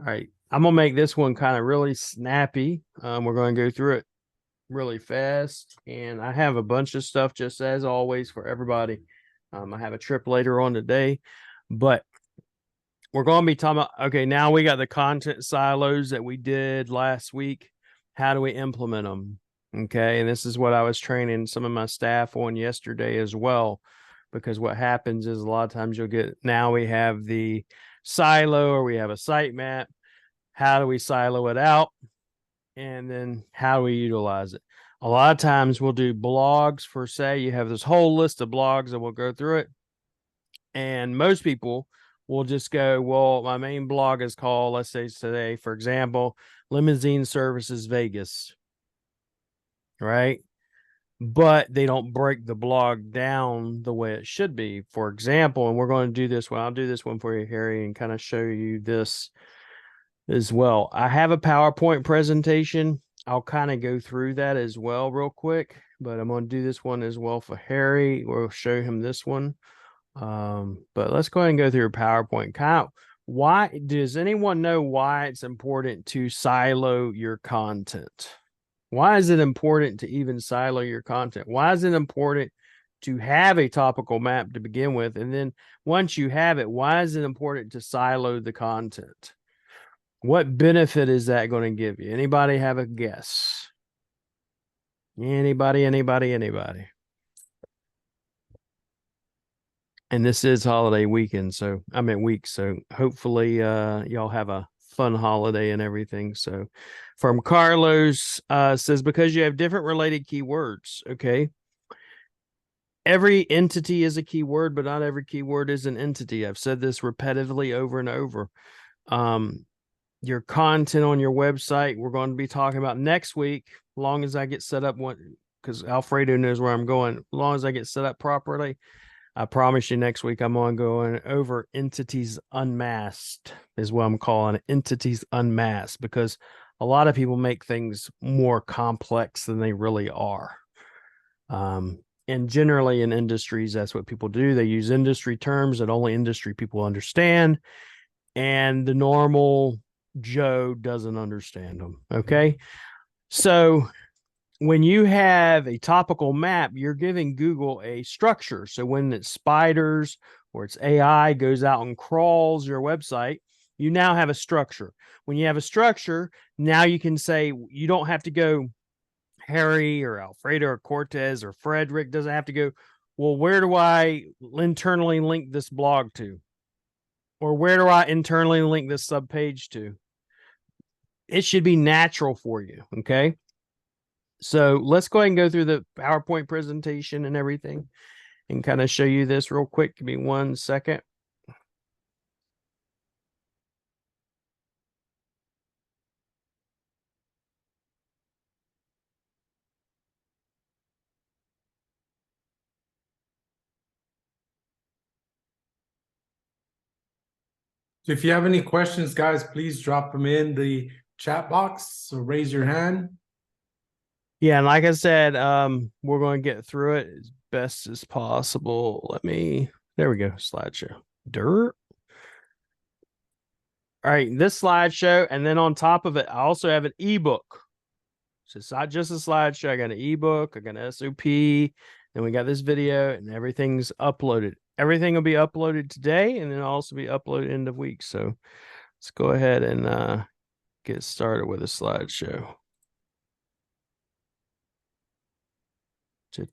All right. I'm going to make this one kind of really snappy. We're going to go through it really fast. And I have a bunch of stuff just as always for everybody. I have a trip later on today, but we're going to be talking about, okay, now we got the content silos that we did last week. How do we implement them? Okay. And this is what I was training some of my staff on yesterday as well, because what happens is a lot of times you'll get, now we have the silo or we have a sitemap. How do we silo it out? And then how do we utilize it? A lot of times we'll do blogs for, say, you have this whole list of blogs and we'll go through it. And most people will just go, well, my main blog is called, let's say today, for example, Limousine Services Vegas, right? But they don't break the blog down the way it should be. For example, and we're going to do this one. I'll do this one for you, Harry, and kind of show you this as well. I have a PowerPoint presentation. I'll kind of go through that as well real quick, but I'm going to do this one as well for Harry. We'll show him this one. But let's go ahead and go through PowerPoint. Kind of, why does anyone know why it's important to silo your content? Why is it important to even silo your content? Why is it important to have a topical map to begin with? And then once you have it, why is it important to silo the content? What benefit is that going to give you? Anybody have a guess? Anybody? And this is holiday weekend, so I mean week. So hopefully y'all have a fun holiday and everything. So from Carlos says, because you have different related keywords. Okay. Every entity is a keyword, but not every keyword is an entity. I've said this repetitively over and over. Your content on your website, we're going to be talking about next week, as long as I get set up, because Alfredo knows where I'm going. As long as I get set up properly, I promise you next week I'm going over entities unmasked is what I'm calling it, entities unmasked, because a lot of people make things more complex than they really are. And generally in industries, that's what people do. They use industry terms that only industry people understand, and the normal Joe doesn't understand them. Okay. So when you have a topical map, you're giving Google a structure. So when it's spiders or it's AI goes out and crawls your website, you now have a structure. When you have a structure, now you can say, you don't have to go, Harry or Alfredo or Cortez or Frederick doesn't have to go, well, where do I internally link this blog to? Or where do I internally link this subpage to? It should be natural for you. Okay. So let's go ahead and go through the PowerPoint presentation and everything and kind of show you this real quick. Give me 1 second. So if you have any questions, guys, please drop them in the chat box. So raise your hand. Yeah, and like I said, we're going to get through it as best as possible. There we go, slideshow. Dirt. All right, this slideshow, and then on top of it, I also have an ebook. So it's not just a slideshow. I got an ebook, I got an SOP, then we got this video, and everything's uploaded. Everything will be uploaded today, and then also be uploaded end of week. So let's go ahead and get started with a slideshow. And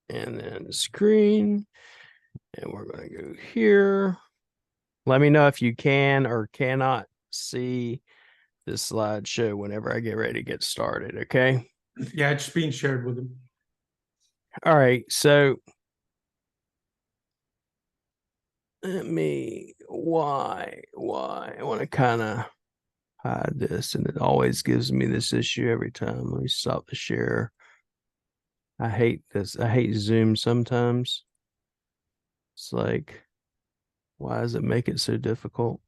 then screen, and we're going to go here. Let me know if you can or cannot see this slideshow whenever I get ready to get started. Okay. Yeah, it's being shared with them. All right. So why I want to kind of hide this, and it always gives me this issue every time. Let me stop the share. I hate this. I hate Zoom sometimes. It's like, why does it make it so difficult?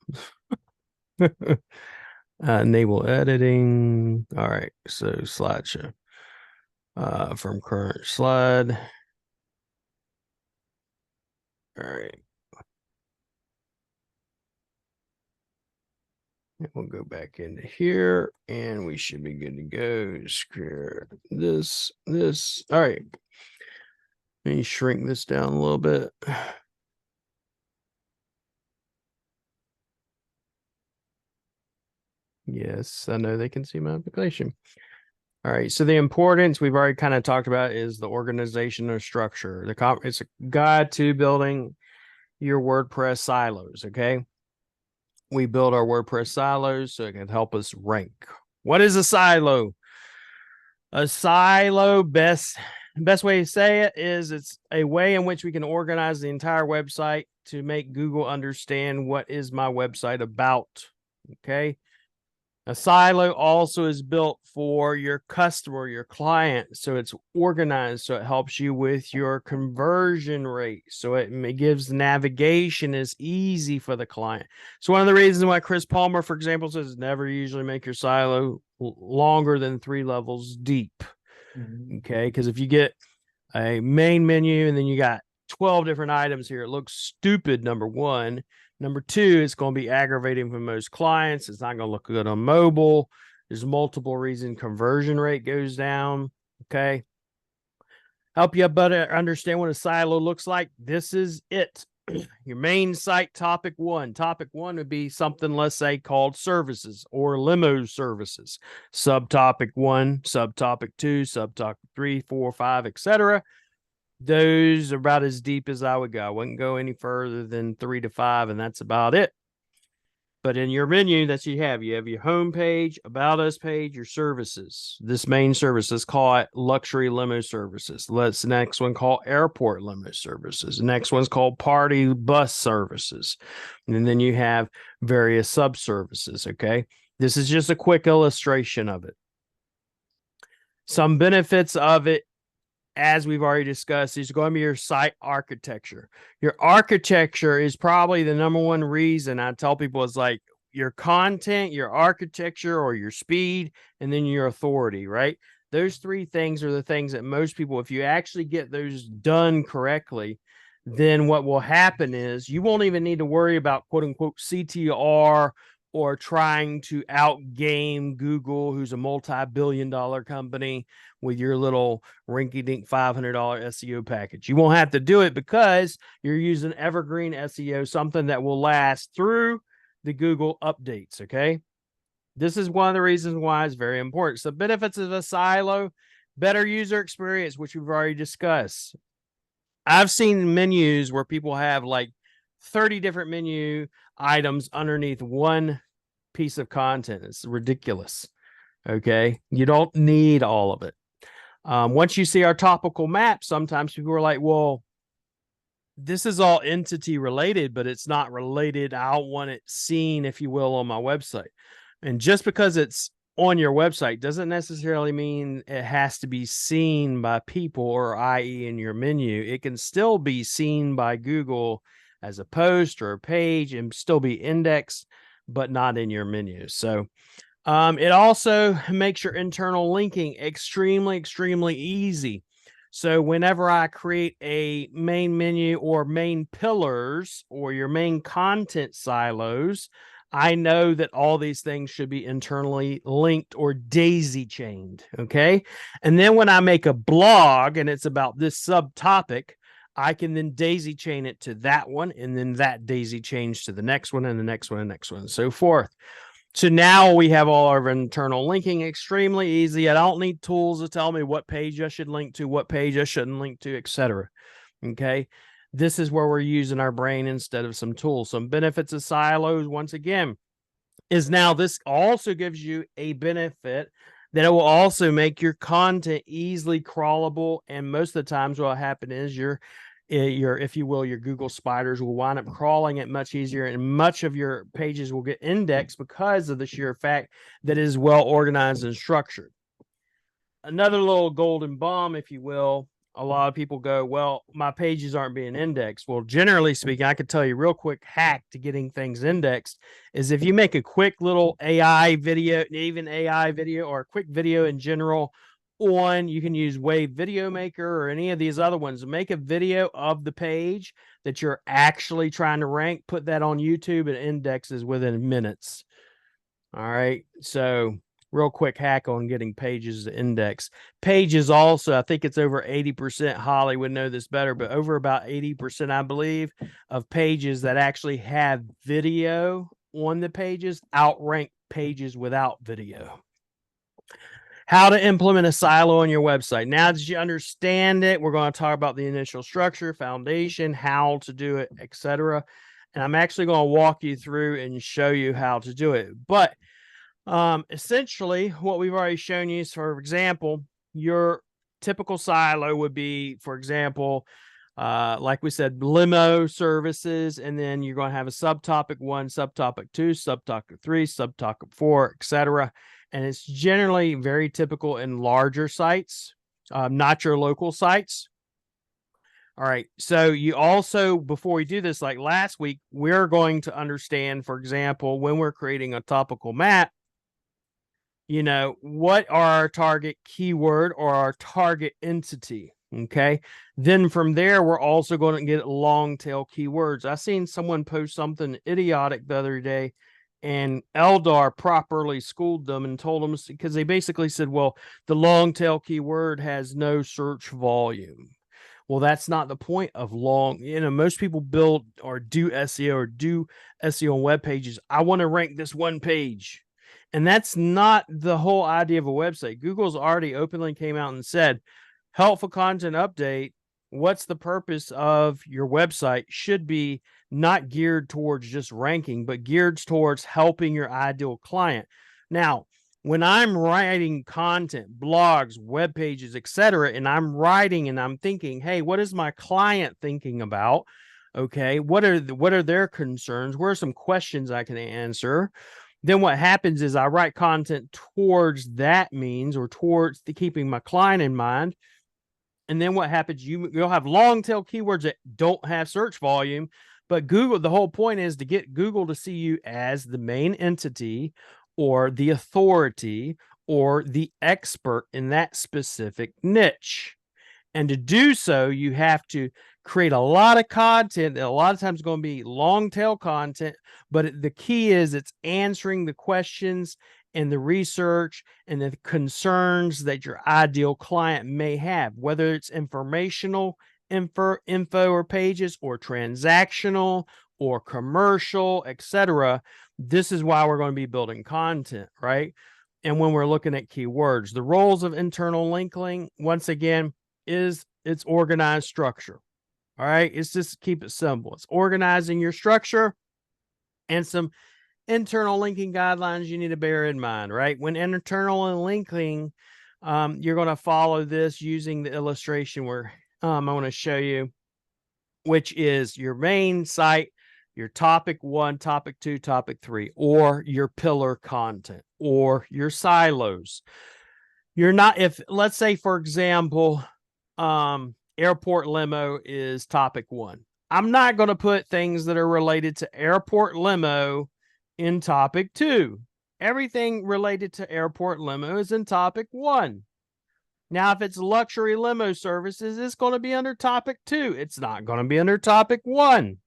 Enable editing. All right, so slideshow. From current slide. All right. And we'll go back into here and we should be good to go. Screw this. All right. Let me shrink this down a little bit. Yes, I know they can see my application. All right. So the importance we've already kind of talked about is the organization or structure. It's a guide to building your WordPress silos. Okay. We build our WordPress silos so it can help us rank. What is a silo? A silo, best way to say it is it's a way in which we can organize the entire website to make Google understand what is my website about. Okay. A silo also is built for your customer, your client. So it's organized. So it helps you with your conversion rate. So it gives navigation is easy for the client. So one of the reasons why Chris Palmer, for example, says never usually make your silo longer than 3 levels deep. Okay. Because if you get a main menu and then you got 12 different items here, it looks stupid, number one. Number two, it's going to be aggravating for most clients. It's not going to look good on mobile. There's multiple reasons conversion rate goes down. Okay. Help you better understand what a silo looks like. This is it. Your main site, topic one. Topic one would be something, let's say, called services or limo services. Subtopic one, subtopic two, subtopic 3, 4, 5, etc. Those are about as deep as I would go. I wouldn't go any further than 3 to 5, and that's about it. But in your menu that you have your home page, about us page, your services. This main service, let's call it luxury limo services. Let's next one call airport limo services. The next one's called party bus services. And then you have various sub services. Okay. This is just a quick illustration of it. Some benefits of it, as we've already discussed, is going to be your site architecture. Your architecture is probably the number one reason I tell people is like your content, your architecture, or your speed, and then your authority, right? Those 3 things are the things that most people, if you actually get those done correctly, then what will happen is you won't even need to worry about quote unquote CTR or trying to outgame Google, who's a multi-billion-dollar company, with your little rinky-dink $500 SEO package. You won't have to do it because you're using evergreen SEO, something that will last through the Google updates, okay? This is one of the reasons why it's very important. So benefits of a silo, better user experience, which we've already discussed. I've seen menus where people have like 30 different menu items underneath one piece of content. It's ridiculous. Okay. You don't need all of it. Once you see our topical map, sometimes people are like, well, this is all entity related, but it's not related. I don't want it seen, if you will, on my website. And just because it's on your website doesn't necessarily mean it has to be seen by people, or i.e. in your menu. It can still be seen by Google as a post or a page and still be indexed, but not in your menu. So it also makes your internal linking extremely, extremely easy. So whenever I create a main menu or main pillars or your main content silos, I know that all these things should be internally linked or daisy chained. Okay. And then when I make a blog and it's about this subtopic, I can then daisy chain it to that one, and then that daisy chains to the next one, and the next one, and the next one, and so forth. So now we have all our internal linking extremely easy. I don't need tools to tell me what page I should link to, what page I shouldn't link to, etc. Okay. This is where we're using our brain instead of some tools. Some benefits of silos, once again, is now this also gives you a benefit that it will also make your content easily crawlable. And most of the times what will happen is your, if you will, your Google spiders will wind up crawling it much easier, and much of your pages will get indexed because of the sheer fact that it is well organized and structured. Another little golden bomb, if you will, a lot of people go, well, my pages aren't being indexed. Well, generally speaking, I could tell you a real quick hack to getting things indexed is if you make a quick little AI video, even AI video, or a quick video in general on, you can use Wave Video Maker or any of these other ones. Make a video of the page that you're actually trying to rank, put that on YouTube, and indexes within minutes. All right. So real quick hack on getting pages to index. Pages also, I think it's over 80%. Holly would know this better, but over about 80%, I believe, of pages that actually have video on the pages outrank pages without video. How to implement a silo on your website. Now that you understand it, we're going to talk about the initial structure, foundation, how to do it, etc. And I'm actually going to walk you through and show you how to do it. But essentially, what we've already shown you is, for example, your typical silo would be, for example, like we said, limo services, and then you're going to have a subtopic 1, subtopic 2, subtopic 3, subtopic 4, etc. And it's generally very typical in larger sites, not your local sites. All right. So you also, before we do this, like last week, we're going to understand, for example, when we're creating a topical map, you know, what are our target keyword or our target entity? Okay. Then from there, we're also going to get long tail keywords. I seen someone post something idiotic the other day, and Eldar properly schooled them and told them, because they basically said, well, the long tail keyword has no search volume. Well, that's not the point of long. You know, most people build or do SEO on web pages. I want to rank this one page. And that's not the whole idea of a website. Google's already openly came out and said, helpful content update. What's the purpose of your website should be not geared towards just ranking, but geared towards helping your ideal client. Now, when I'm writing content, blogs, web pages, etc., and I'm writing and I'm thinking, hey, what is my client thinking about? Okay, what are their concerns? What are some questions I can answer? Then what happens is I write content towards that means, or towards keeping my client in mind. And then what happens, you'll have long tail keywords that don't have search volume, but Google, the whole point is to get Google to see you as the main entity or the authority or the expert in that specific niche. And to do so, you have to create a lot of content that a lot of times is going to be long tail content, but the key is it's answering the questions and the research and the concerns that your ideal client may have, whether it's informational info or pages, or transactional or commercial, etc. This is why we're going to be building content, right? And when we're looking at keywords, the roles of internal linking, once again, is its organized structure. All right, it's just keep it simple. It's organizing your structure and some internal linking guidelines you need to bear in mind, right? When internal linking, you're going to follow this using the illustration where I want to show you, which is your main site, your topic 1, topic 2, topic 3, or your pillar content, or your silos. You're not, if let's say, for example, airport limo is topic 1. I'm not going to put things that are related to airport limo in topic 2. Everything related to airport limo is in topic 1. Now, if it's luxury limo services, it's going to be under topic 2. It's not going to be under topic 1.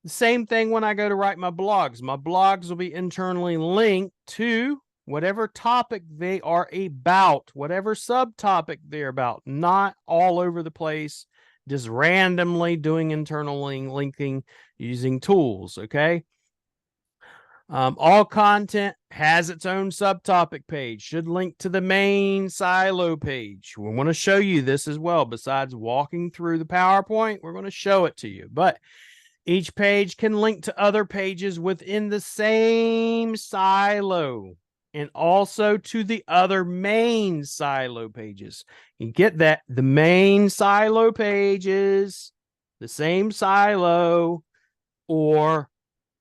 The same thing when I go to write my blogs. My blogs will be internally linked to whatever topic they are about, whatever subtopic they're about, not all over the place, just randomly doing internal linking using tools, okay? All content has its own subtopic page, should link to the main silo page. We want to show you this as well. Besides walking through the PowerPoint, we're going to show it to you. But each page can link to other pages within the same silo, and also to the other main silo pages. You get that? The main silo pages, the same silo, or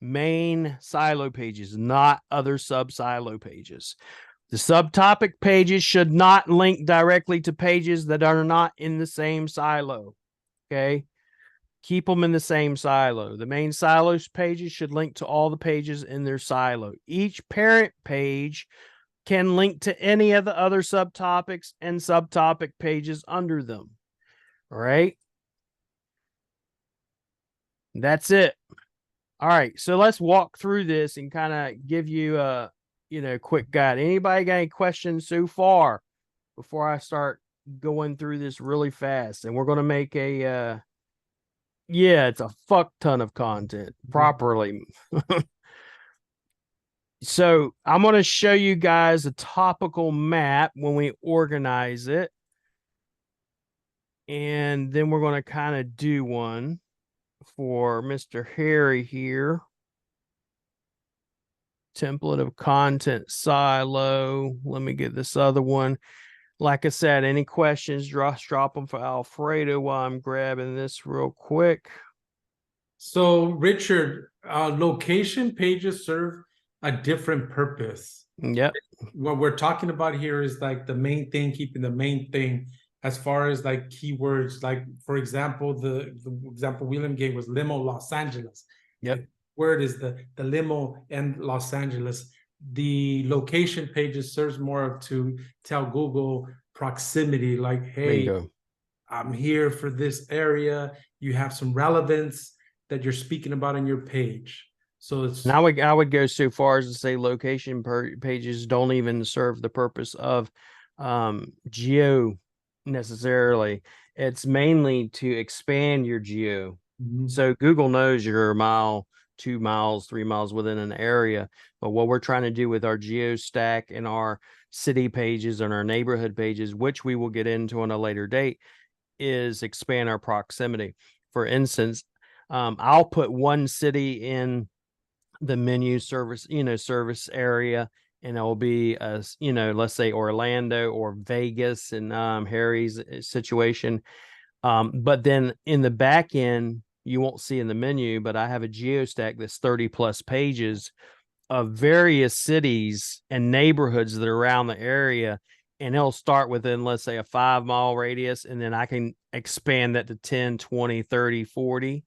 main silo pages, not other sub-silo pages. The subtopic pages should not link directly to pages that are not in the same silo, okay? Keep them in the same silo. The main silos pages should link to all the pages in their silo. Each parent page can link to any of the other subtopics and subtopic pages under them. All right. That's it. All right, so let's walk through this and kind of give you a quick guide. Anybody got any questions so far before I start going through this really fast? And we're gonna make a yeah, it's a fuck ton of content properly. So I'm gonna show you guys a topical map when we organize it. And then we're gonna kind of do one for Mr. Harry here. Template of content silo. Let me get this other one. Like I said, any questions, drop them for Alfredo while I'm grabbing this real quick. So, Richard, location pages serve a different purpose. Yep. What we're talking about here is like the main thing, keeping the main thing as far as like keywords. Like, for example, the example William gave was limo Los Angeles. Yep. Word is the limo and Los Angeles. The location pages serves more of to tell Google proximity, like, hey, Bingo. I'm here for this area. You have some relevance that you're speaking about in your page. So it's now I would go so far as to say location pages don't even serve the purpose of geo necessarily. It's mainly to expand your geo. So Google knows you're a mile, 2 miles, 3 miles within an area. But what we're trying to do with our geo stack and our city pages and our neighborhood pages, which we will get into on a later date, is expand our proximity. For instance, I'll put one city in the menu service, service area, and it'll be let's say Orlando or Vegas in Harry's situation. But then in the back end, you won't see in the menu, but I have a geostack that's 30 plus pages of various cities and neighborhoods that are around the area. And it'll start within, let's say, a 5-mile radius. And then I can expand that to 10, 20, 30, 40.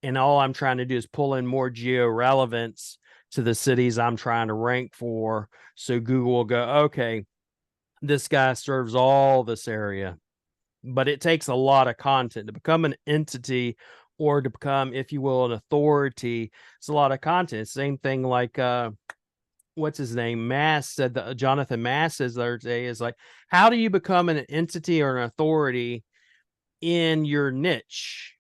And all I'm trying to do is pull in more geo relevance to the cities I'm trying to rank for. So Google will go, okay, this guy serves all this area. But it takes a lot of content to become an entity or to become, if you will, an authority. It's a lot of content. Same thing like what's his name? Mass said that Jonathan Mass says the other day is like, how do you become an entity or an authority in your niche?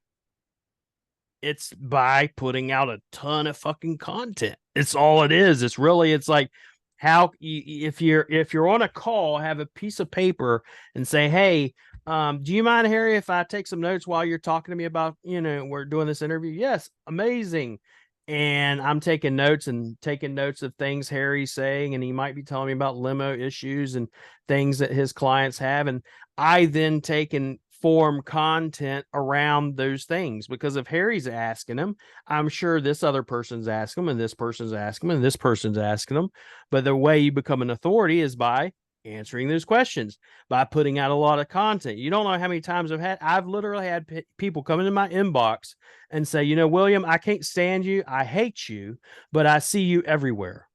It's by putting out a ton of fucking content. It's all it is. It's like how if you're on a call, have a piece of paper and say, hey, do you mind, Harry, if I take some notes while you're talking to me about, we're doing this interview? Yes, amazing. And I'm taking notes of things Harry's saying, and he might be telling me about limo issues and things that his clients have. And I then take and form content around those things, because if Harry's asking them, I'm sure this other person's asking them, and this person's asking them, and this person's asking them. But the way you become an authority is by answering those questions, by putting out a lot of content. You don't know how many times I've literally had people come into my inbox and say, William, I can't stand you. I hate you, but I see you everywhere.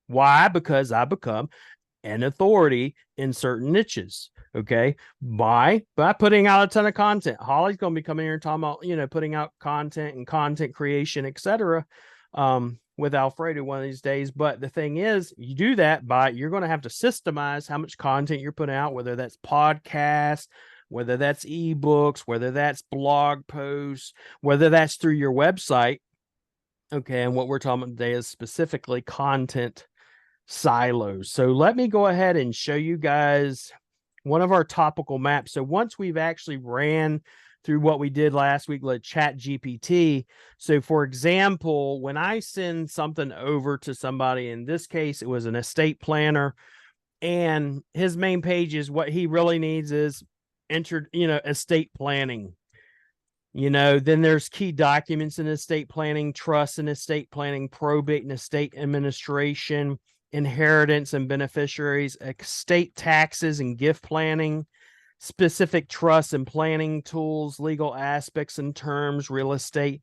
Why? Because I become an authority in certain niches. Okay. By putting out a ton of content. Holly's going to be coming here and talking about, putting out content and content creation, etc. With Alfredo one of these days. But the thing is, you do that by, you're going to have to systemize how much content you're putting out, whether that's podcasts, whether that's ebooks, whether that's blog posts, whether that's through your website. Okay. And what we're talking about today is specifically content silos. So let me go ahead and show you guys one of our topical maps. So once we've actually ran through what we did last week, like Chat GPT. So for example, when I send something over to somebody, in this case, it was an estate planner, and his main page is what he really needs is estate planning. Then there's key documents in estate planning, trust and estate planning, probate and estate administration, inheritance and beneficiaries, estate taxes and gift planning, specific trust and planning tools, legal aspects and terms, real estate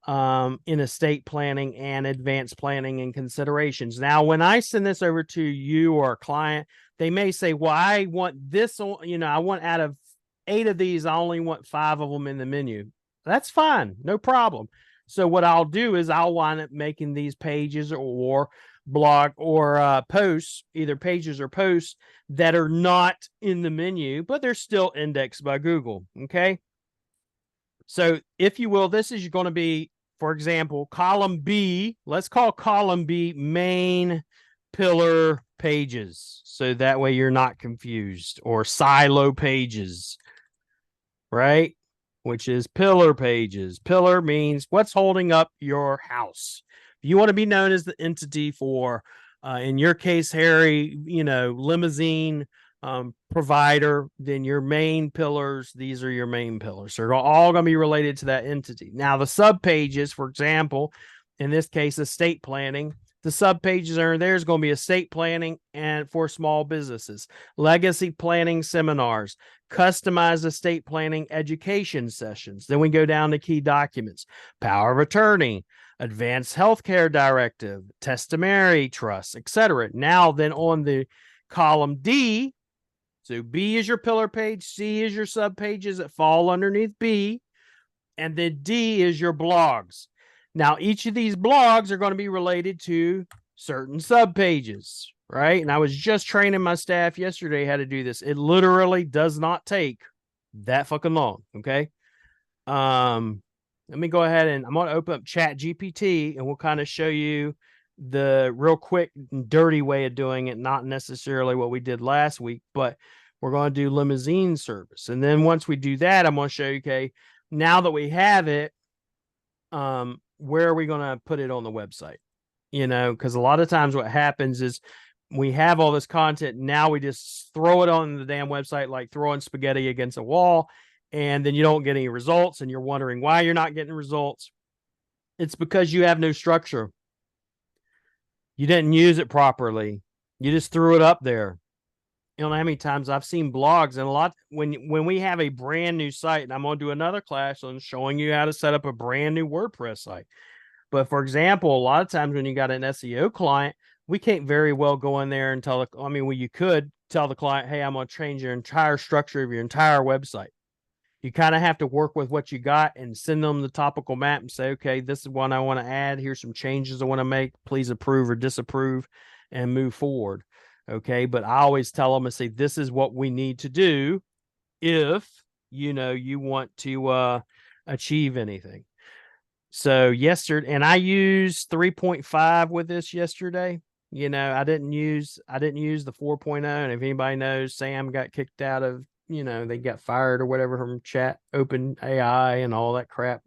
in estate planning, and advanced planning and considerations. Now, when I send this over to you or a client, they may say, well, I want this, I want out of 8 of these, I only want 5 of them in the menu. That's fine. No problem. So what I'll do is I'll wind up making these pages or blog or posts, either pages or posts that are not in the menu, but they're still indexed by Google. Okay. So if you will, this is going to be, for example, column B. Let's call column B main pillar pages. So that way you're not confused, or silo pages, right? Which is pillar pages. Pillar means what's holding up your house. You want to be known as the entity for, in your case, Harry, limousine provider, then your main pillars, these are your main pillars. So they're all going to be related to that entity. Now, the sub pages, for example, in this case, estate planning, the sub pages are there's going to be estate planning and for small businesses, legacy planning seminars, customized estate planning education sessions. Then we go down to key documents, power of attorney, advanced healthcare directive, testamentary trust, etc. Now, then on the column D, so B is your pillar page, C is your sub pages that fall underneath B, and then D is your blogs. Now, each of these blogs are going to be related to certain sub pages, right? And I was just training my staff yesterday how to do this. It literally does not take that fucking long. Okay. Let me go ahead and I'm going to open up Chat GPT and we'll kind of show you the real quick and dirty way of doing it. Not necessarily what we did last week, but we're going to do limousine service. And then once we do that, I'm going to show you, okay, now that we have it, where are we going to put it on the website? Because a lot of times what happens is we have all this content. Now we just throw it on the damn website, like throwing spaghetti against a wall, and then you don't get any results and you're wondering why you're not getting results. It's because you have no structure. You didn't use it properly. You just threw it up there. You know how many times I've seen blogs, and a lot when we have a brand new site, and I'm going to do another class on showing you how to set up a brand new WordPress site. But for example, a lot of times when you got an SEO client, we can't very well go in there and you could tell the client, hey, I'm going to change your entire structure of your entire website. You kind of have to work with what you got and send them the topical map and say, okay, this is one I want to add. Here's some changes I want to make. Please approve or disapprove and move forward. Okay. But I always tell them and say, this is what we need to do if, you want to achieve anything. So yesterday, and I used 3.5 with this yesterday. I didn't use the 4.0. And if anybody knows, Sam got kicked out of, they got fired or whatever from chat, open AI and all that crap.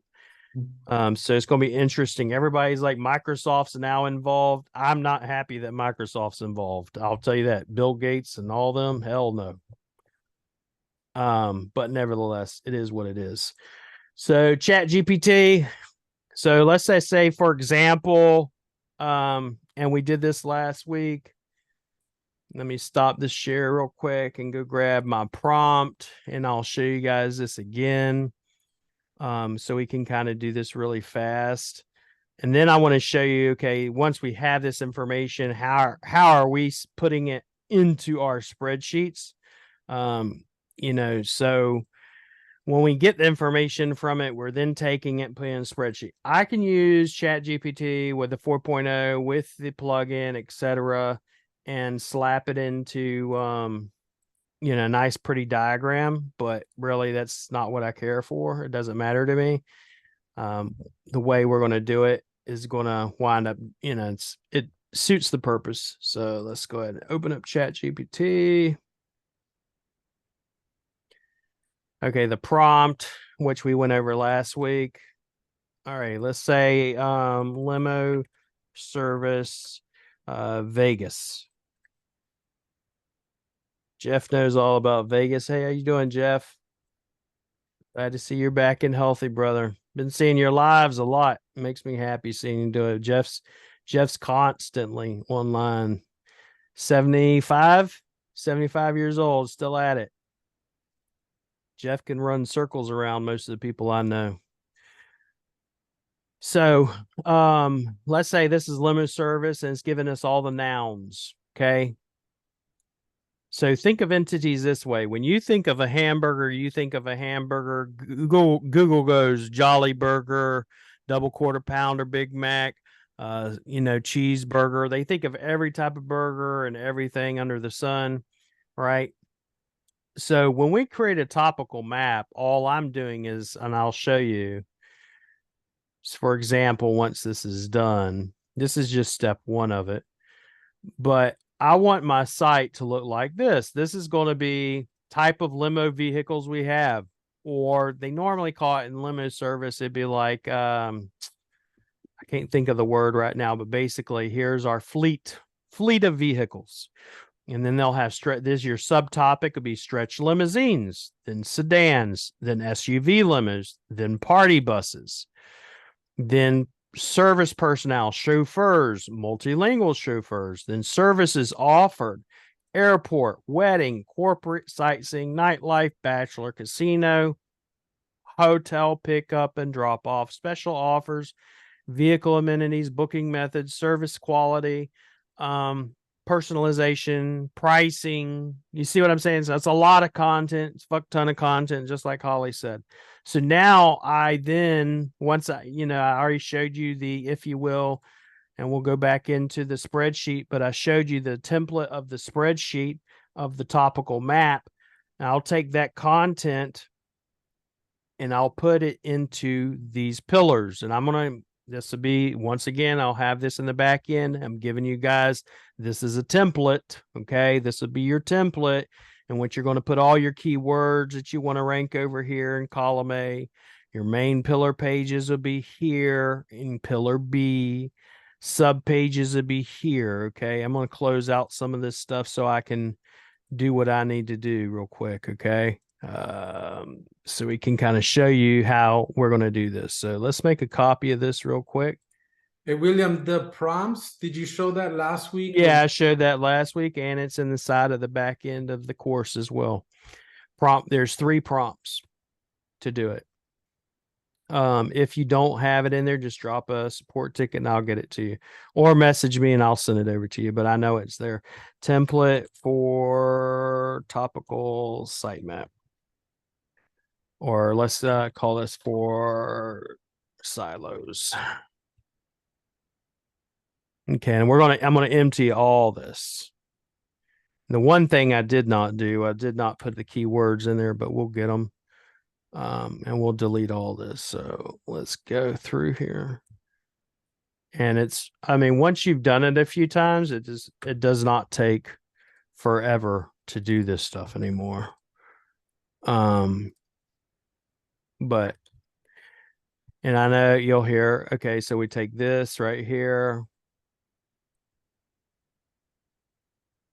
So it's going to be interesting. Everybody's like, Microsoft's now involved. I'm not happy that Microsoft's involved. I'll tell you that. Bill Gates and all them, hell no. But nevertheless, it is what it is. So Chat GPT. So let's say for example, and we did this last week. Let me stop this share real quick and go grab my prompt, and I'll show you guys this again. So we can kind of do this really fast. And then I want to show you, okay, once we have this information, how are we putting it into our spreadsheets? So when we get the information from it, we're then taking it and putting it in a spreadsheet. I can use Chat GPT with the 4.0 with the plugin, etc., and slap it into a nice pretty diagram, but really that's not what I care for. It doesn't matter to me. The way we're going to do it is going to wind up, it suits the purpose. So let's go ahead and open up Chat GPT. Okay, the prompt, which we went over last week. All right, let's say limo service Vegas. Jeff knows all about Vegas. Hey, how you doing, Jeff? Glad to see you're back and healthy, brother. Been seeing your lives a lot. Makes me happy seeing you do it. Jeff's constantly online. 75 years old, still at it. Jeff can run circles around most of the people I know. So let's say this is limo service and it's giving us all the nouns. Okay. So think of entities this way. When you think of a hamburger, you think of a hamburger. Google goes Jolly Burger, double quarter pounder Big Mac, cheeseburger. They think of every type of burger and everything under the sun, right? So when we create a topical map, all I'm doing is, and I'll show you, for example, once this is done, this is just step one of it. But I want my site to look like this. This is going to be type of limo vehicles we have, or they normally call it in limo service. It'd be like, I can't think of the word right now, but basically here's our fleet of vehicles. And then they'll have this your subtopic would be stretch limousines, then sedans, then SUV limos, then party buses, then service personnel, chauffeurs, multilingual chauffeurs, then services offered, airport, wedding, corporate, sightseeing, nightlife, bachelor, casino, hotel pickup and drop off, special offers, vehicle amenities, booking methods, service quality, personalization, pricing. You see what I'm saying? So that's a lot of content. It's a fuck ton of content, just like Holly said. So now I then, once I already showed you the, if you will, and we'll go back into the spreadsheet, but I showed you the template of the spreadsheet of the topical map. And I'll take that content and I'll put it into these pillars. And this will be, once again, I'll have this in the back end. I'm giving you guys, this is a template. Okay. This will be your template. And what you're going to put all your keywords that you want to rank over here in column A. Your main pillar pages will be here in pillar B. Sub pages will be here. Okay. I'm going to close out some of this stuff so I can do what I need to do real quick. Okay. So we can kind of show you how we're going to do this. So let's make a copy of this real quick. Hey, William, the prompts, did you show that last week? Yeah, I showed that last week, and it's in the side of the back end of the course as well. There's 3 prompts to do it. If you don't have it in there, just drop a support ticket and I'll get it to you, or message me and I'll send it over to you, but I know it's there. Template for topical sitemap. Or let's call this for silos. Okay, and I'm gonna empty all this. The one thing I did not do, I did not put the keywords in there, but we'll get them. And we'll delete all this. So let's go through here. And once you've done it a few times, it does not take forever to do this stuff anymore. But, and I know you'll hear, okay, so we take this right here.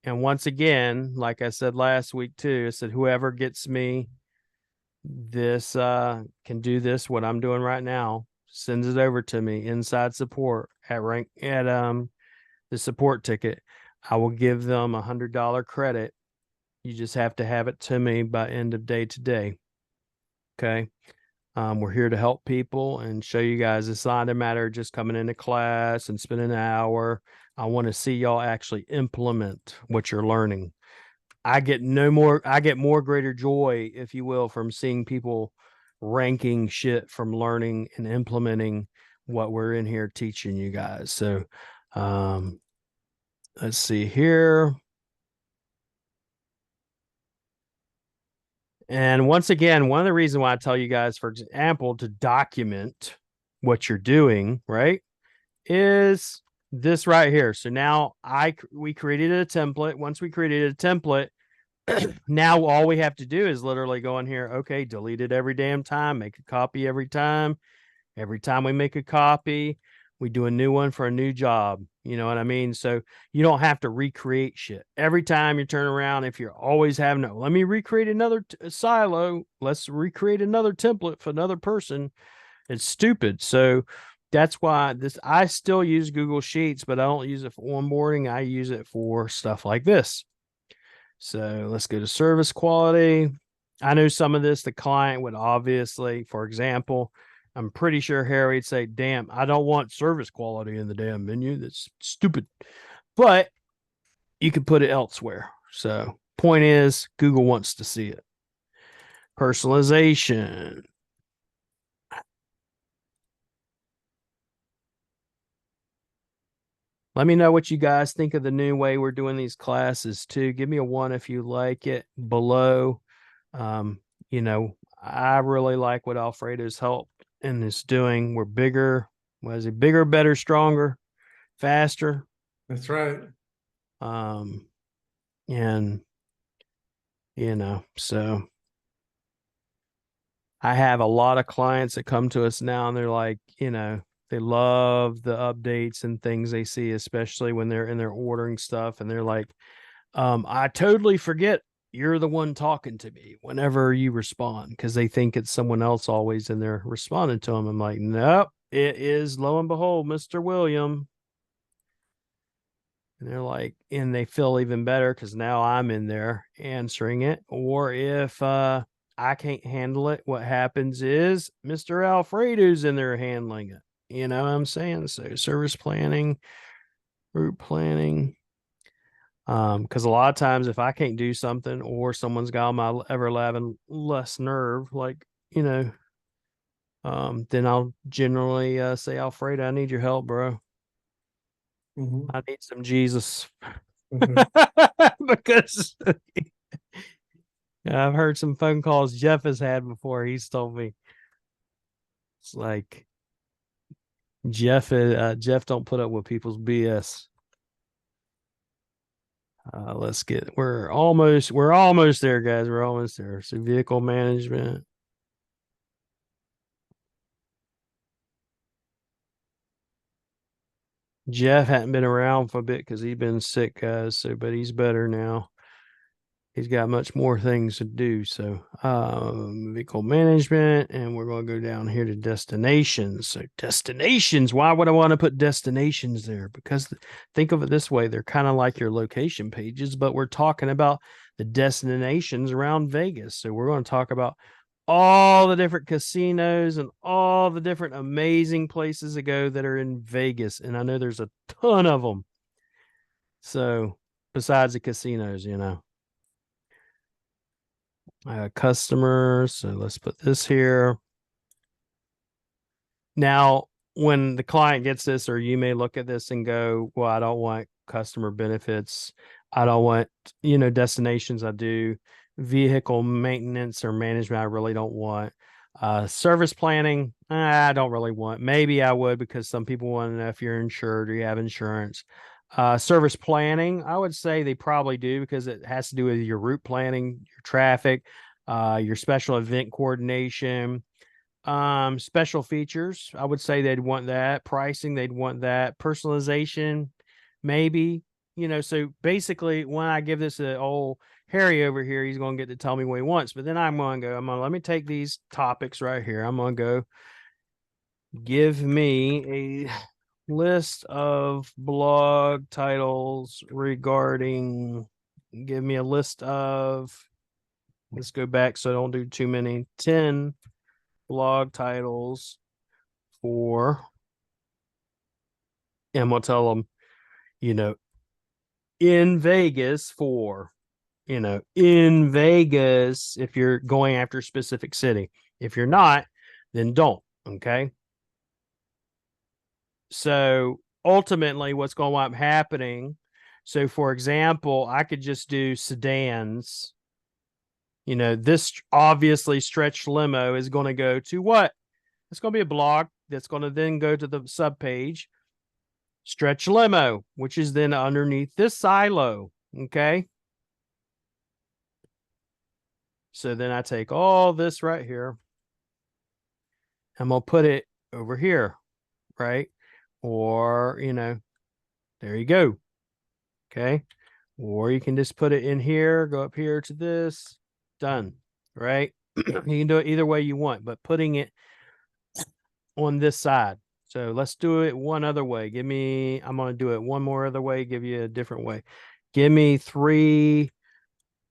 And once again, like I said last week too, I said, whoever gets me this, can do this, what I'm doing right now, sends it over to me inside support at the support ticket. I will give them $100 credit. You just have to have it to me by end of day today. Okay. We're here to help people and show you guys it's not a matter of just coming into class and spending an hour. I want to see y'all actually implement what you're learning. I get more greater joy, if you will, from seeing people ranking shit from learning and implementing what we're in here teaching you guys. So let's see here. And once again, one of the reasons why I tell you guys, for example, to document what you're doing, right, is this right here. So now we created a template. Once we created a template, now all we have to do is literally go in here. Okay, delete it every damn time. Make a copy every time. Every time we make a copy, we do a new one for a new job. You know what I mean? So you don't have to recreate shit. Every time you turn around, if you're always having let me recreate another silo. Let's recreate another template for another person. It's stupid. So that's why I still use Google Sheets, but I don't use it for onboarding. I use it for stuff like this. So let's go to service quality. I know some of this, the client would obviously, for example, I'm pretty sure Harry would say, damn, I don't want service quality in the damn menu. That's stupid. But you can put it elsewhere. So point is, Google wants to see it. Personalization. Let me know what you guys think of the new way we're doing these classes too. Give me a 1 if you like it below. Um, you know, I really like what Alfredo's helped and is doing. We're bigger. Was it bigger, better, stronger, faster? That's right. Um, and so I have a lot of clients that come to us now and they're like, they love the updates and things they see, especially when they're in there ordering stuff. And they're like, I totally forget you're the one talking to me whenever you respond because they think it's someone else always in there responding to them. I'm like, nope, it is lo and behold, Mr. William. And they're like, and they feel even better because now I'm in there answering it. Or if I can't handle it, what happens is Mr. Alfredo's in there handling it. You know what I'm saying? So service planning, route planning. Because a lot of times if I can't do something or someone's got on my ever loving less nerve, like, then I'll generally say, Alfredo, I need your help, bro. Mhm. I need some Jesus. Mhm. Because I've heard some phone calls Jeff has had before. He's told me it's like Jeff don't put up with people's BS. We're almost there, guys. We're almost there. So vehicle management. Jeff hadn't been around for a bit because he's been sick, guys. So, but he's better now. He's got much more things to do. So, vehicle management, and we're going to go down here to destinations. So, destinations. Why would I want to put destinations there? Because think of it this way: they're kind of like your location pages, but we're talking about the destinations around Vegas. So, we're going to talk about all the different casinos and all the different amazing places to go that are in Vegas. And I know there's a ton of them. So, besides the casinos, customers. So let's put this here. Now, when the client gets this, or you may look at this and go, well, I don't want customer benefits. I don't want, destinations. I do vehicle maintenance or management. I really don't want service planning. I don't really want. Maybe I would because some people want to know if you're insured or you have insurance. Service planning, I would say they probably do because it has to do with your route planning, your traffic, your special event coordination, special features. I would say they'd want that. Pricing, they'd want that. Personalization, maybe. So basically, when I give this a old Harry over here, he's going to get to tell me what he wants. But then I'm going to let me take these topics right here. I'm going to go give me a list of blog titles regarding, give me a list of, let's go back so I don't do too many, 10 blog titles for, and we'll tell them, in Vegas for, in Vegas, if you're going after a specific city. If you're not, then don't. Okay. So ultimately, what's going to wind up happening? So, for example, I could just do sedans. This obviously stretch limo is going to go to what? It's going to be a blog that's going to then go to the subpage stretch limo, which is then underneath this silo. Okay. So then I take all this right here. I'm going to put it over here. Right. Or, there you go. Okay. Or you can just put it in here, go up here to this, done. Right. You can do it either way you want, but putting it on this side. So let's do it one other way. I'm going to do it one more other way, give you a different way. Give me 3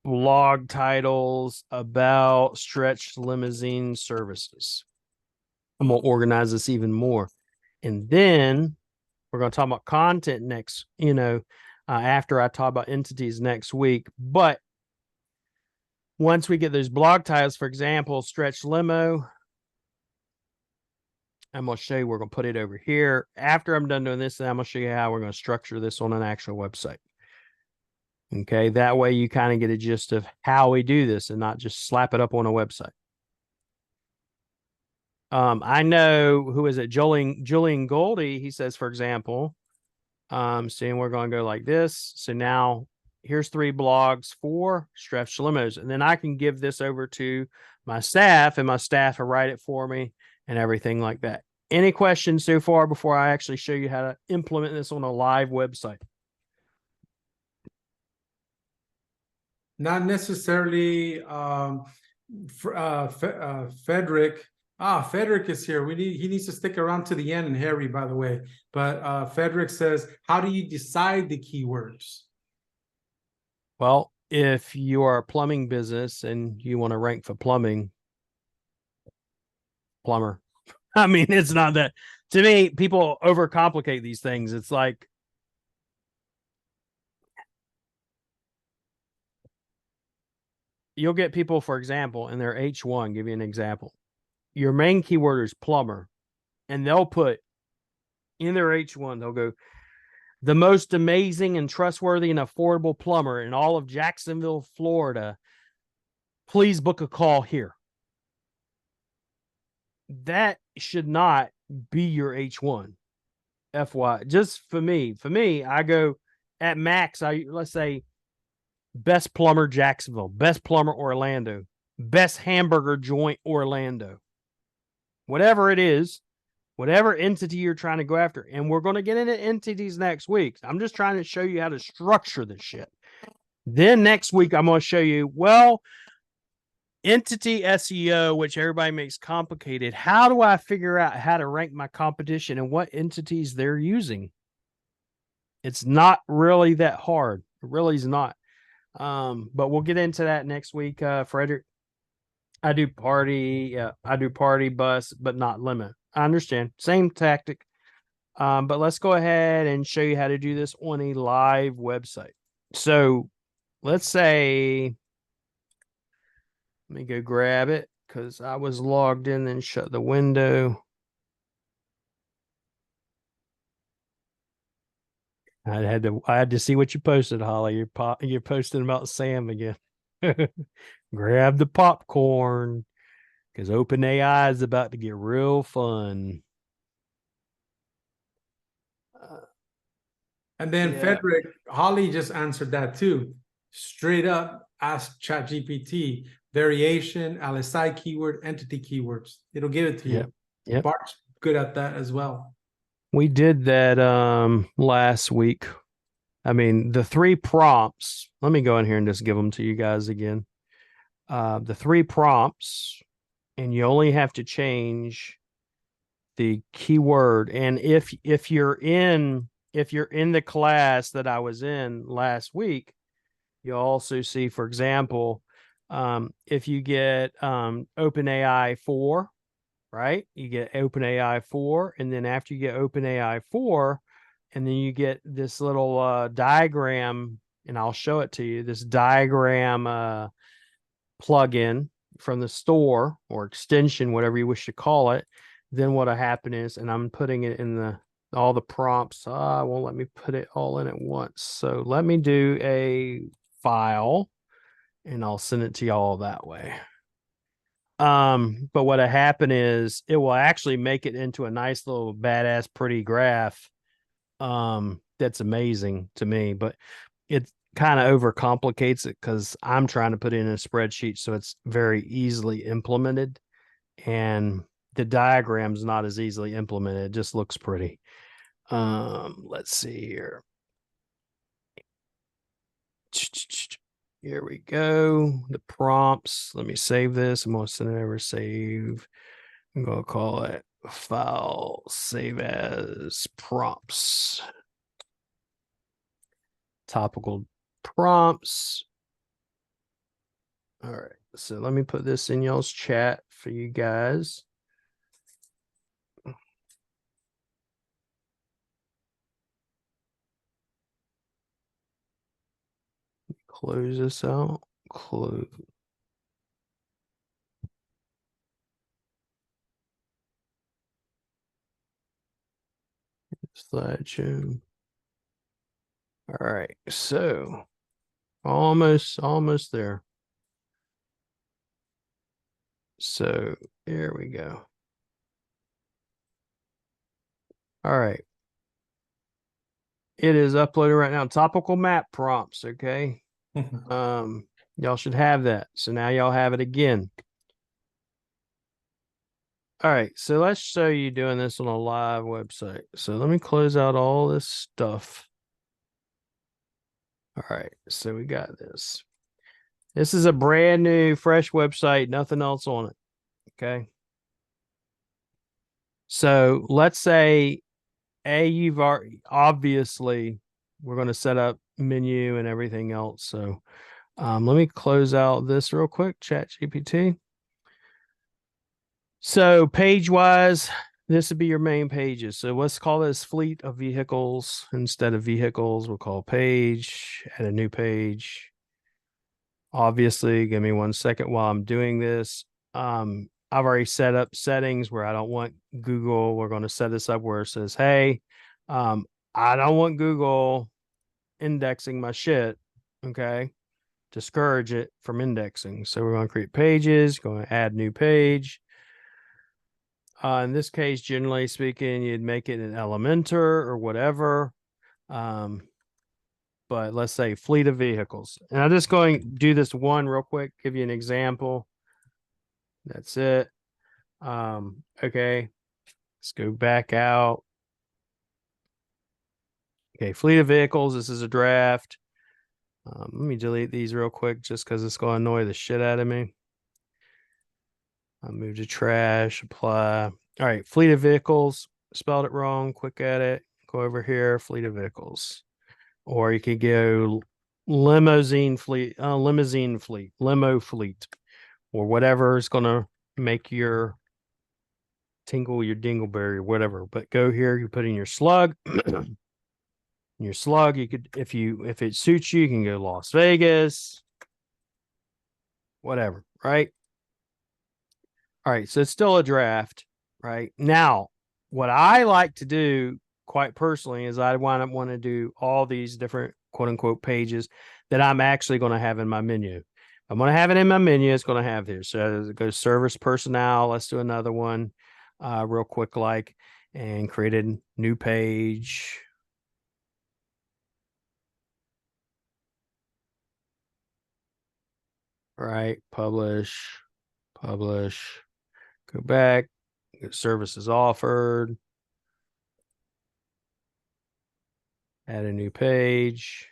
blog titles about stretch limousine services. I'm going to organize this even more. And then we're going to talk about content next, after I talk about entities next week. But once we get those blog titles, for example, stretch limo, I'm going to show you, we're going to put it over here. After I'm done doing this, then I'm going to show you how we're going to structure this on an actual website. Okay, that way you kind of get a gist of how we do this and not just slap it up on a website. I know, who is it? Julian Goldie. He says, for example, seeing we're going to go like this. So now here's 3 blogs for stretch limos, and then I can give this over to my staff, and my staff will write it for me and everything like that. Any questions so far before I actually show you how to implement this on a live website? Not necessarily Frederick. Frederick is here. He needs to stick around to the end, and Harry, by the way. But Frederick says, how do you decide the keywords? Well, if you are a plumbing business and you want to rank for plumbing, plumber. I mean, it's not that, to me, people overcomplicate these things. It's like, you'll get people, for example, in their H1, give you an example. Your main keyword is plumber, and they'll put in their H1, they'll go, the most amazing and trustworthy and affordable plumber in all of Jacksonville, Florida. Please book a call here. That should not be your H1. FY. Just for me, I go at max. Let's say best plumber Jacksonville, best plumber Orlando, best hamburger joint Orlando. Whatever it is, whatever entity you're trying to go after. And we're going to get into entities next week. I'm just trying to show you how to structure this shit. Then next week, I'm going to show you, well, entity SEO, which everybody makes complicated. How do I figure out how to rank my competition and what entities they're using? It's not really that hard. It really is not. But we'll get into that next week, Frederick. I do party bus, but not limit. I understand. Same tactic. But let's go ahead and show you how to do this on a live website. So let's say, let me go grab it because I was logged in and shut the window. I had to see what you posted, Holly. You're posting about Sam again. Grab the popcorn because OpenAI is about to get real fun. And then Frederick, Holly just answered that too. Straight up, ask ChatGPT, variation, LSI keyword, entity keywords. It'll give it to you. Yep. Bart's good at that as well. We did that last week. I mean, the 3 prompts, let me go in here and just give them to you guys again. The 3 prompts, and you only have to change the keyword. And if you're in the class that I was in last week, you'll also see, for example, if you get OpenAI 4, right? You get OpenAI 4, and then after you get OpenAI 4, and then you get this little diagram, and I'll show it to you, this diagram plugin from the store or extension, whatever you wish to call it. Then what'll happen is, and I'm putting it in all the prompts. Won't let me put it all in at once. So let me do a file, and I'll send it to y'all that way. But what'll happen is it will actually make it into a nice little badass pretty graph. That's amazing to me, but it kind of overcomplicates it because I'm trying to put it in a spreadsheet so it's very easily implemented, and the diagram's not as easily implemented. It just looks pretty. Let's see here. Here we go. The prompts. Let me save this. I'm going to send it over. Save. I'm going to call it file save as prompts. Topical prompts. All right. So let me put this in y'all's chat for you guys. Close this out. Close. Slideshow. All right, so almost there. So here we go. All right. It is uploaded right now. Topical map prompts, okay? Y'all should have that. So now y'all have it again. All right, so let's show you doing this on a live website. So let me close out all this stuff. All right, so we got this. This is a brand new, fresh website, nothing else on it. Okay. So let's say, you've already, obviously, we're going to set up menu and everything else. So let me close out this real quick, ChatGPT. So page-wise, this would be your main pages. So let's call this fleet of vehicles. Instead of vehicles, we'll call page, add a new page. Obviously, give me 1 second while I'm doing this. I've already set up settings where I don't want Google. We're going to set this up where it says, hey, I don't want Google indexing my shit. Okay. Discourage it from indexing. So we're going to create pages, going to add new page. In this case, generally speaking, you'd make it an Elementor or whatever. But let's say fleet of vehicles. And I'm just going to do this one real quick, give you an example. That's it. Okay. Let's go back out. Okay, fleet of vehicles. This is a draft. Let me delete these real quick just because it's going to annoy the shit out of me. I'll move to trash, apply. All right, fleet of vehicles. Spelled it wrong. Quick edit. Go over here, fleet of vehicles. Or you could go limo fleet, or whatever is going to make your tingle, your dingleberry, or whatever. But go here, you put in your slug. Your slug, you could, if it suits you, you can go Las Vegas, whatever, right? All right, so it's still a draft, right? Now, what I like to do quite personally is I want to do all these different quote unquote pages that I'm actually going to have in my menu. I'm going to have it in my menu. It's going to have here. So it goes service personnel. Let's do another one real quick, and create a new page. Right, publish, go back, services offered, add a new page.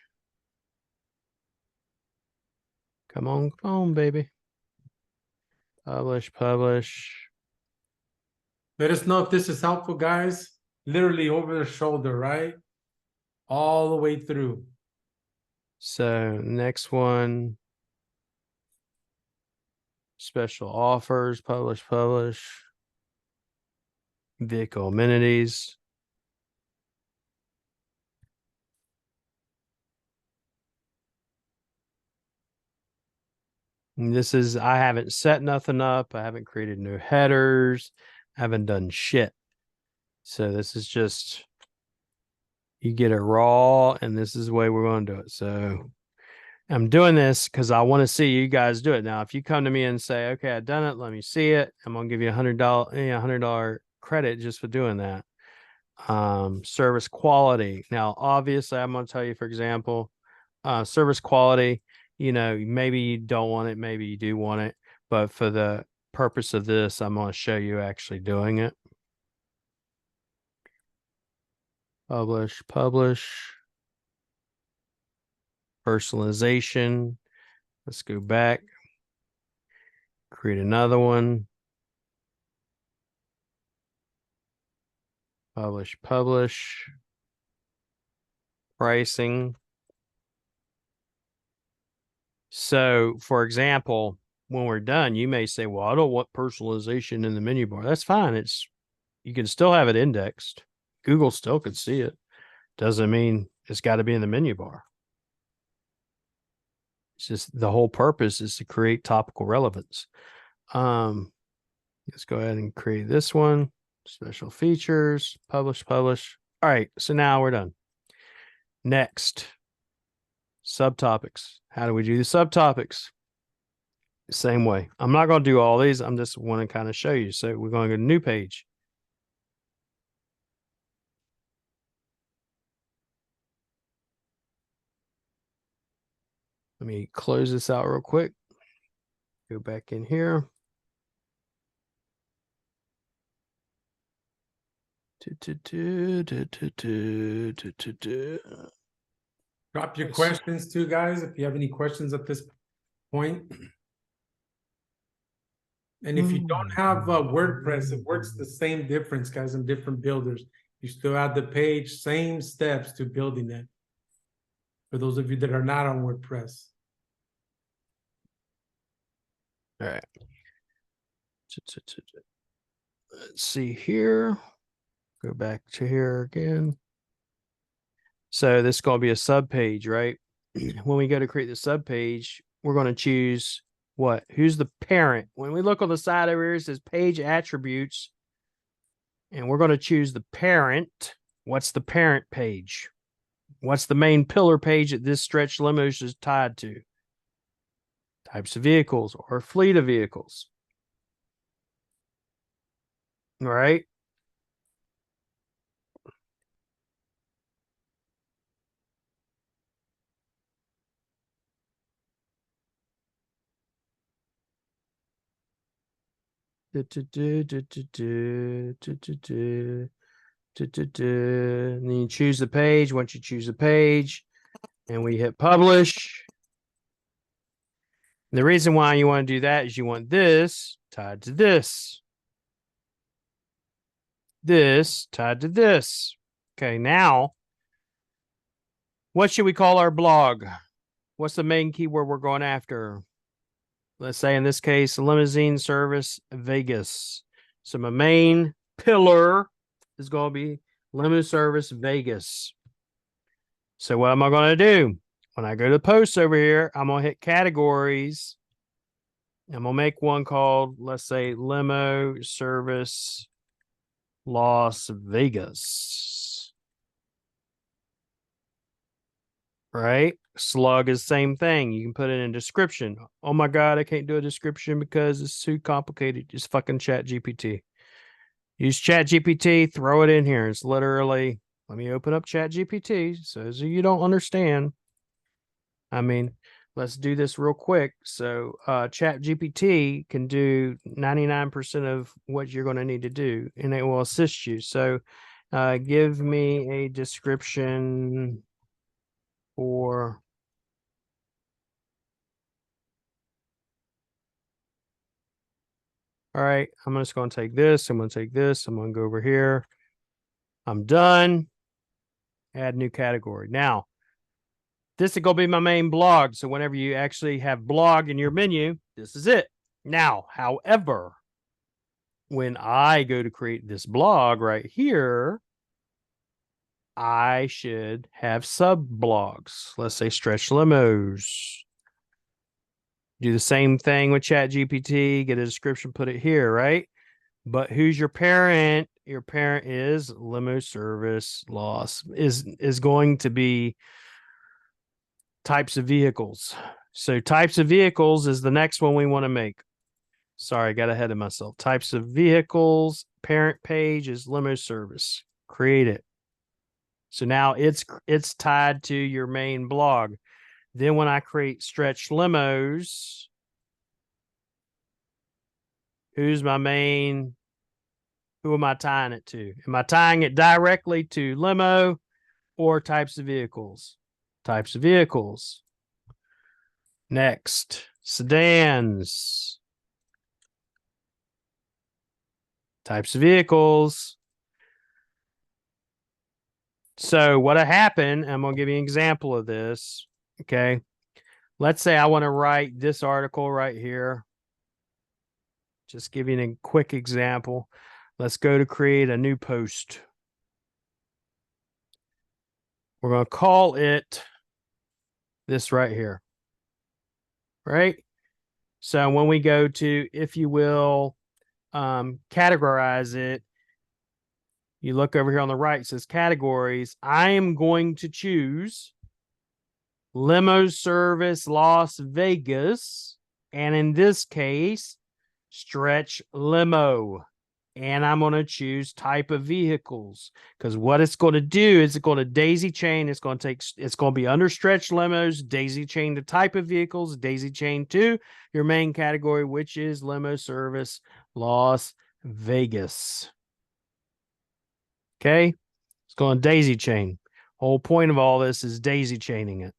Come on, baby. Publish. Let us know if this is helpful, guys. Literally over the shoulder, right? All the way through. So next one, special offers, publish, vehicle amenities. And this is, I haven't set nothing up. I haven't created new headers. I haven't done shit. So this is just, you get it raw, and this is the way we're going to do it. So I'm doing this because I want to see you guys do it. Now, if you come to me and say, okay, I've done it, let me see it, I'm going to give you $100 credit just for doing that. Service quality. Now, obviously, I'm going to tell you, for example, service quality, maybe you don't want it, maybe you do want it, but for the purpose of this, I'm going to show you actually doing it. Publish. Personalization. Let's go back. Create another one. Publish. Pricing. So, for example, when we're done, you may say, well, I don't want personalization in the menu bar. That's fine. You can still have it indexed. Google still could see it. Doesn't mean it's got to be in the menu bar. It's just the whole purpose is to create topical relevance. Let's go ahead and create this one. Special features, publish. All right, so now we're done. Next, subtopics. How do we do the subtopics? Same way. I'm not going to do all these. I'm just want to kind of show you. So we're going to go to new page. Let me close this out real quick. Go back in here. Drop your questions too, guys, if you have any questions at this point. And if you don't have WordPress, it works the same difference, guys, in different builders. You still add the page, same steps to building it. For those of you that are not on WordPress. All right. Let's see here. Go back to here again. So this is going to be a sub page, right? When we go to create the sub page, we're going to choose what? Who's the parent? When we look on the side over here, it says page attributes. And we're going to choose the parent. What's the parent page? What's the main pillar page that this stretch limos is tied to? Types of vehicles or fleet of vehicles. All right. And then you choose the page. Once you choose the page and we hit publish. And the reason why you want to do that is you want this tied to this. This tied to this. Okay, now what should we call our blog? What's the main keyword we're going after? Let's say in this case, limousine service Vegas. So my main pillar is going to be limo service Vegas. So what am I going to do? When I go to posts over here, I'm going to hit categories. I'm going to make one called, let's say, limo service Las Vegas. Right? Slug is the same thing. You can put it in description. Oh my God, I can't do a description because it's too complicated. Just fucking Chat GPT. Use Chat GPT, throw it in here. It's literally, let me open up Chat GPT so you don't understand. I mean, let's do this real quick. So Chat GPT can do 99% of what you're going to need to do, and it will assist you. So give me a description for all right, I'm just going to take this. I'm going to take this. I'm going to go over here. I'm done. Add new category. Now, this is going to be my main blog. So whenever you actually have blog in your menu, this is it. Now, however, when I go to create this blog right here, I should have sub blogs. Let's say stretch limos. Do the same thing with Chat GPT, get a description, put it here, right? But who's your parent? Your parent is limo service loss is going to be types of vehicles. So types of vehicles is the next one we want to make. Sorry, I got ahead of myself. Types of vehicles, parent page is limo service. Create it. So now it's tied to your main blog. Then when I create stretch limos, who's my main? Who am I tying it to? Am I tying it directly to limo or types of vehicles? Types of vehicles. Next, sedans. Types of vehicles. So what happened, I'm going to give you an example of this. Okay. Let's say I want to write this article right here. Just giving a quick example. Let's go to create a new post. We're going to call it this right here. Right? So when we go to, if you will, categorize it, you look over here on the right, it says categories. I am going to choose limo service Las Vegas. And in this case, stretch limo. And I'm going to choose type of vehicles, because what it's going to do is it's going to daisy chain. It's going to be under stretch limos, daisy chain to type of vehicles, daisy chain to your main category, which is limo service Las Vegas. Okay. It's going to daisy chain. Whole point of all this is daisy chaining it.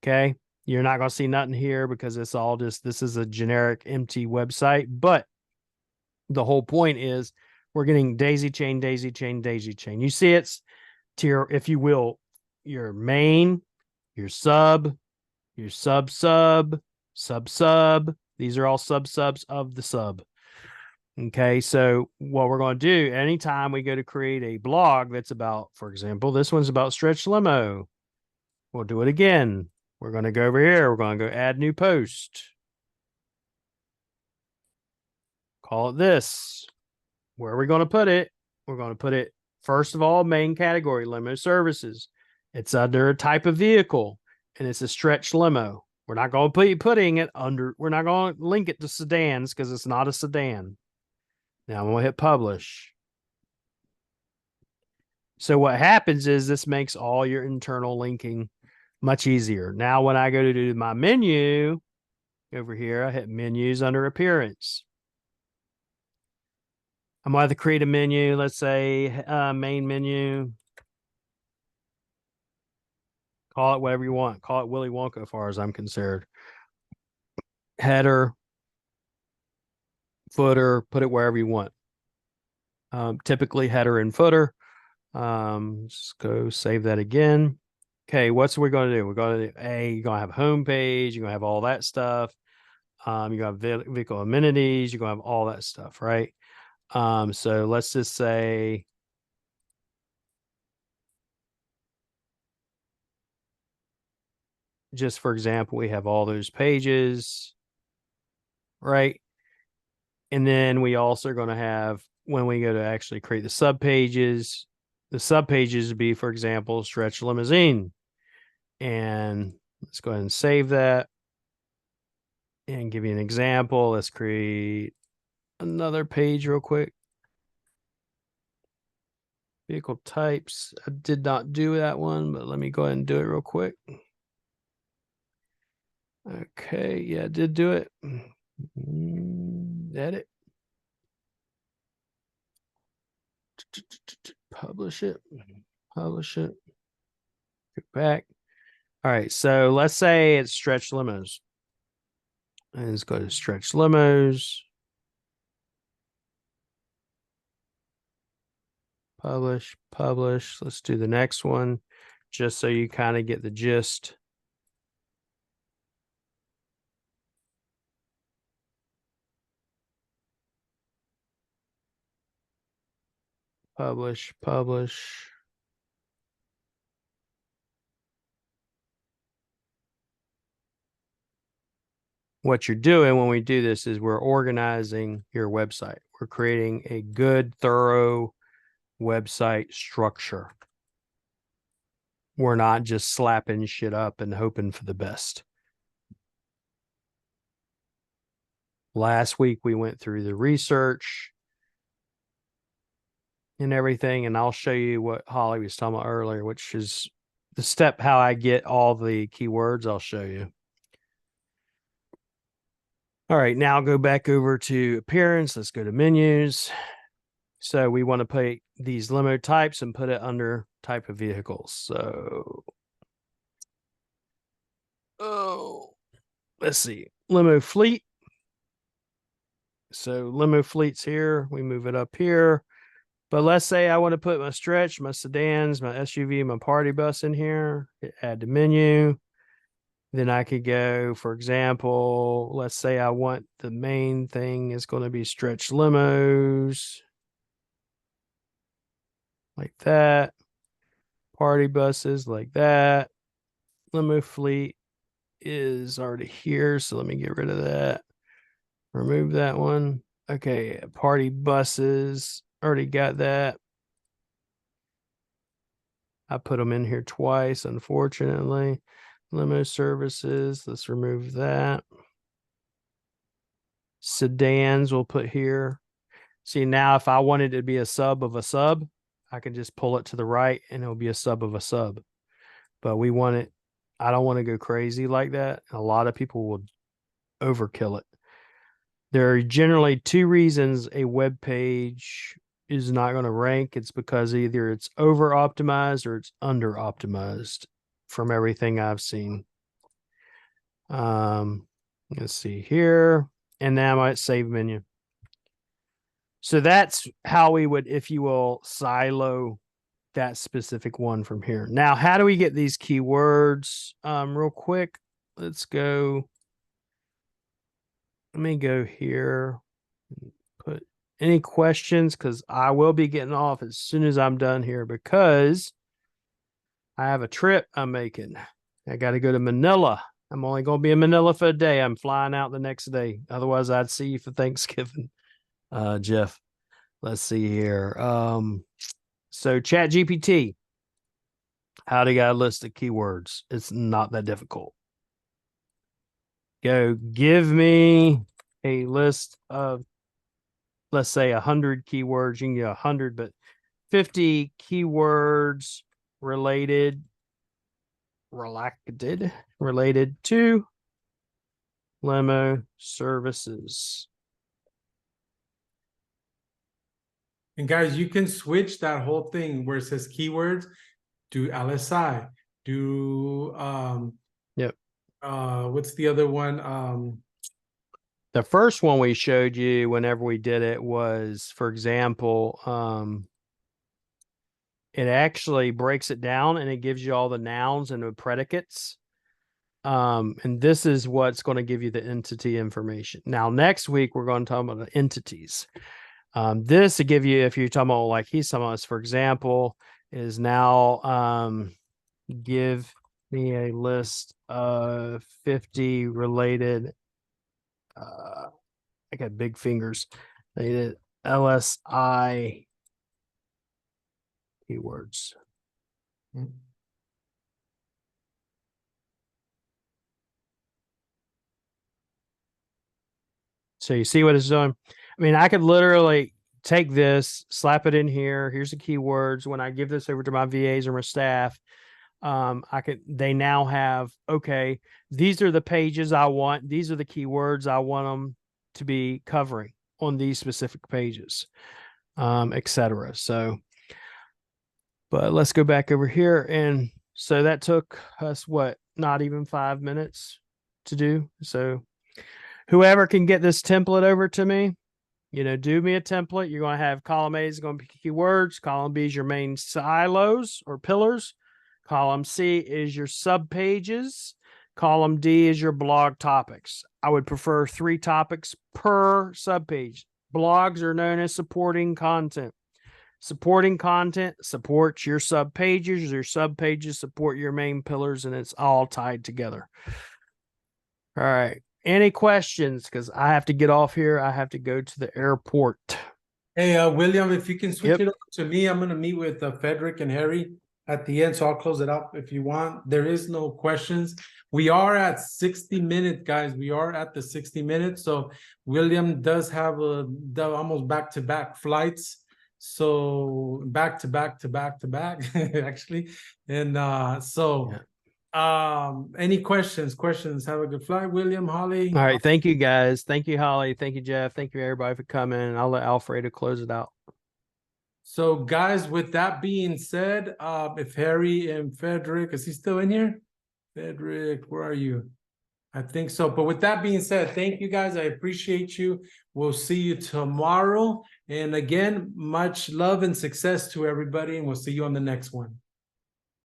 Okay. You're not going to see nothing here because it's all just, this is a generic empty website, but the whole point is we're getting daisy chain, daisy chain, daisy chain. You see it's tier, if you will, your main, your sub, your sub. These are all subs of the sub. Okay, so what we're going to do, anytime we go to create a blog that's about, for example, this one's about stretch limo. We'll do it again. We're going to go over here. We're going to go add new post. Call it this. Where are we going to put it? We're going to put it, first of all, main category, limo services. It's under a type of vehicle, and it's a stretch limo. We're not going to be putting it under, we're not going to link it to sedans because it's not a sedan. Now I'm going to hit publish. So what happens is this makes all your internal linking much easier. Now when I go to do my menu over here, I hit menus under appearance. I'm going to have to create a menu. Let's say main menu. Call it whatever you want. Call it Willy Wonka as far as I'm concerned. Header, footer, put it wherever you want. Typically header and footer. Just go save that again. Okay, what's we going to do? We're going to do you're going to have home page. You're going to have all that stuff. You're going to have vehicle amenities. You're going to have all that stuff, right? So let's just say just for example, we have all those pages, right? And then we also are going to have, when we go to actually create the sub pages would be, for example, stretch limousine. And let's go ahead and save that and give you an example. Let's create another page real quick. Vehicle types. I did not do that one, but let me go ahead and do it real quick. Okay, yeah, I did do it. Edit. Publish it. Publish it. Go back. All right, so let's say it's stretch limos. And let's go to stretch limos. Publish, publish. Let's do the next one just so you kind of get the gist. Publish, publish. What you're doing when we do this is we're organizing your website. We're creating a good, thorough website structure. We're not just slapping shit up and hoping for the best. Last week, we went through the research and everything, and I'll show you what Holly was talking about earlier, which is the step how I get all the keywords. I'll show you. All right, now go back over to appearance. Let's go to menus. So we want to put these limo types and put it under type of vehicles. So, let's see, limo fleet. So limo fleet's here. We move it up here. But let's say I want to put my stretch, my sedans, my SUV, my party bus in here. Add the menu. Then I could go, for example, let's say I want the main thing is going to be stretch limos. Like that. Party buses like that. Limo fleet is already here, so let me get rid of that. Remove that one. Okay, party buses Already got that. I put them in here twice, unfortunately. Limo services, let's remove that. Sedans we'll put here. See, now if I wanted it to be a sub of a sub, I can just pull it to the right and it'll be a sub of a sub. But we want it, I don't want to go crazy like that. A lot of people will overkill it. There are generally two reasons a web page is not going to rank. It's because either it's over optimized or it's under optimized from everything I've seen. Let's see here. And now I save menu. So that's how we would, if you will, silo that specific one from here. Now, how do we get these keywords? Real quick, let's go. Let me go here. Put any questions, because I will be getting off as soon as I'm done here, because I have a trip I'm making. I got to go to Manila. I'm only going to be in Manila for a day. I'm flying out the next day. Otherwise, I'd see you for Thanksgiving. Jeff, let's see here. So Chat GPT, how to get a list of keywords. It's not that difficult. Go give me a list of, let's say 100 keywords. You can get 100, but 50 keywords related to limo services. And guys, you can switch that whole thing where it says keywords to LSI, do yep. What's the other one? The first one we showed you whenever we did it was, for example, it actually breaks it down and it gives you all the nouns and the predicates. And this is what's going to give you the entity information. Now, next week, we're going to talk about the entities. This to give you, if you're talking about like he's telling us, for example, is now give me a list of 50 related, I got big fingers, related LSI keywords. So you see what it's doing? I mean, I could literally take this, slap it in here. Here's the keywords. When I give this over to my VAs or my staff, they now have, okay, these are the pages I want. These are the keywords I want them to be covering on these specific pages, etc. So, but let's go back over here. And so that took us, what, not even 5 minutes to do. So whoever can get this template over to me, do me a template. You're going to have column A is going to be keywords. Column B is your main silos or pillars. Column C is your sub pages. Column D is your blog topics. I would prefer 3 topics per sub page. Blogs are known as supporting content. Supporting content supports your sub pages. Your sub pages support your main pillars, and it's all tied together. All right. Any questions? Because I have to get off here. I have to go to the airport. Hey, William, if you can switch it up to me, I'm going to meet with Frederick and Harry at the end, so I'll close it up if you want. There is no questions. We are at 60 minutes, guys. We are at the 60 minutes. So William does have almost back-to-back flights. So back-to-back, actually. And any questions? Have a good flight, William, Holly. All right. Thank you, guys. Thank you, Holly. Thank you, Jeff. Thank you, everybody, for coming. I'll let Alfredo close it out. So, guys, with that being said, if Harry and Frederick, is he still in here? Frederick, where are you? I think so. But with that being said, thank you, guys. I appreciate you. We'll see you tomorrow. And again, much love and success to everybody. And we'll see you on the next one.